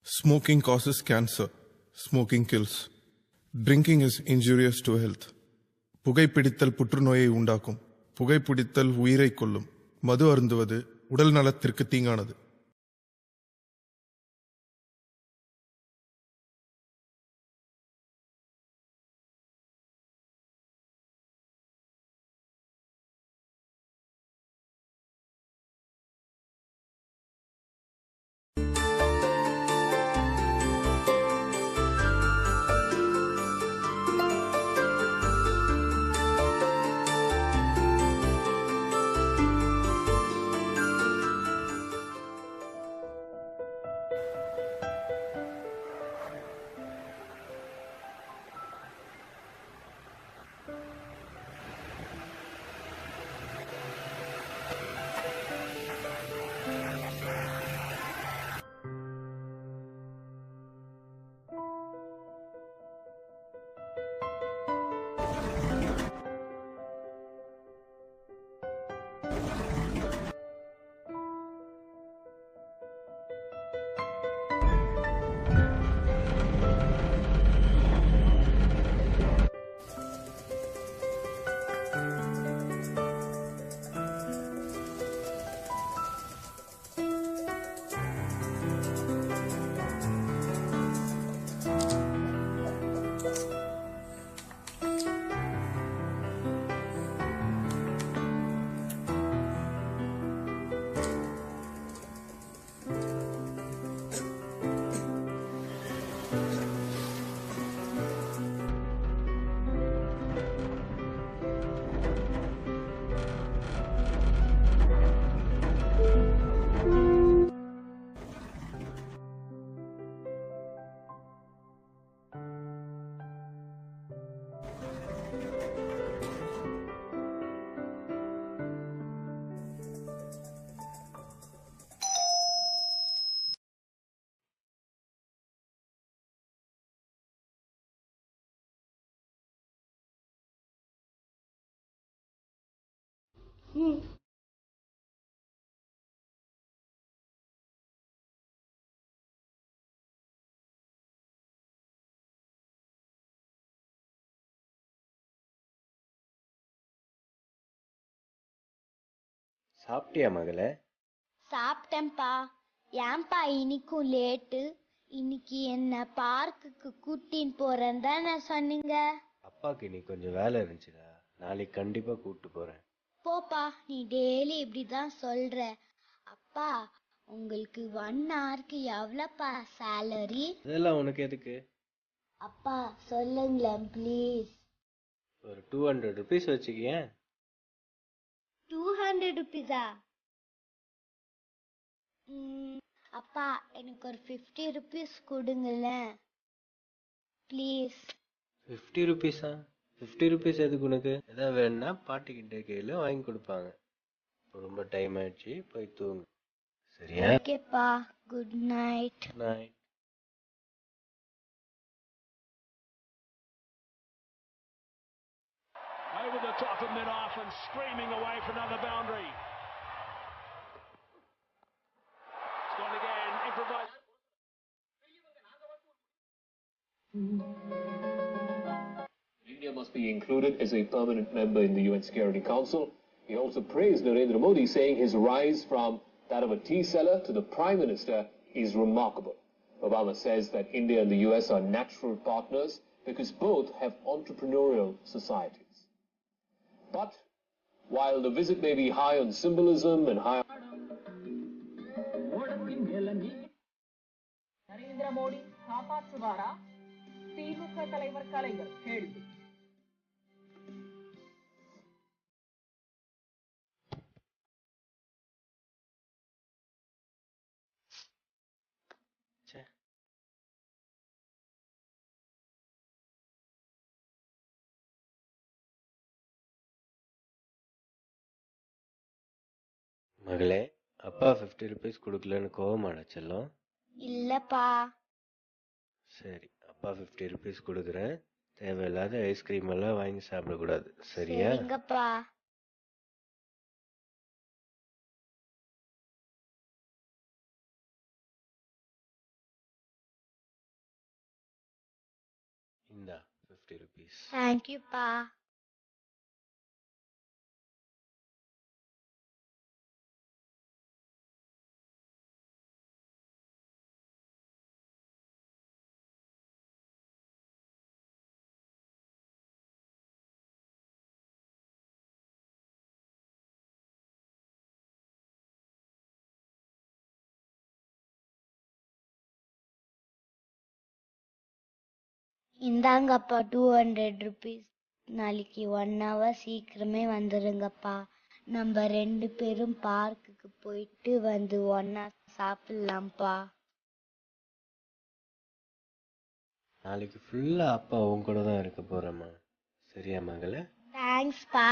Smoking causes cancer. Smoking kills. Drinking is injurious to health. புகைப்பிடித்தல் புற்றுநோயை உண்டாக்கும். புகைப்பிடித்தல் உயிரை கொல்லும். மது அருந்துவது உடல் நலத்திற்கு தீங்கானது. சாப்பிட்டியா மகளே? சாப்பிட்டேன்ப்பா. ஏன்பா இன்னைக்கும் லேட்டு? இன்னைக்கு என்ன பார்க்குக்கு கூட்டின்னு போறேன்னு தானே சொன்னீங்க. அப்பாக்கு இன்னைக்கு கொஞ்சம் வேலை இருந்துச்சுடா. நாளைக்கு கண்டிப்பா கூப்பிட்டு போறேன். போப்பா, நீ டெய்லி இப்படிதான் சொல்ற. அப்பா, உங்களுக்கு 1 ஹவருக்கு எவ்வளோப்பா சேலரி? இதெல்லாம் உனக்கு எதுக்கு? அப்பா சொல்லுங்களேன் ப்ளீஸ். ஒரு 200 ருபீஸ் வச்சுக்கியேன். 200 ருபீஸா? அப்பா, எனக்கு ஒரு 50 ருபீஸ் கொடுங்களேன் ப்ளீஸ். 50 ருபீஸா? 50 ருபீஸ் எதுக்கு உனக்கு? எதாவது வேணும்னா பாட்டிக்கிட்ட கையில வாங்கி கொடுப்பாங்க. ரொம்ப டைம் ஆயிடுச்சு, போய் தூங்கு. சரியா? ஓகேப்பா, good night. Night. Over the top and then off and screaming away for another boundary. It's gone again, improvised. India must be included as a permanent member in the UN Security Council. He also praised Narendra Modi, saying his rise from that of a tea seller to the Prime Minister is remarkable. Obama says that India and the US are natural partners because both have entrepreneurial societies. But while the visit may be high on symbolism and high Narendra Modi காப்பாற்றுவாரா? திமுக தலைவர் கலைஞர் கேள்வி. மகளே, அப்பா 50 rupees கொடுக்கலன்னு கோவமாடா செல்லம்? இல்லப்பா. சரி, அப்பா 50 ருபீஸ் கொடுக்குறேன். தேவையில்லாத ஐஸ்கிரீம் எல்லாம் வாங்கி சாப்பிடக்கூடாது. சரியா? சரிங்கப்பா. 50 rupees. தேங்க்யூப்பா. இந்தாங்கப்பா 200 ருபீஸ். நாளைக்கு 1 hour சீக்கிரமே வந்துருங்கப்பா. நம்ம 2 பேரும் பார்க்குக்கு போயிட்டு வந்து ஒன்னா சாப்பிடலாம்ப்பா. நாளைக்கு ஃபுல்லா அப்பா உன் கூட தான் இருக்க போறேம்மா. சரியா மகளே? தேங்க்ஸ்ப்பா.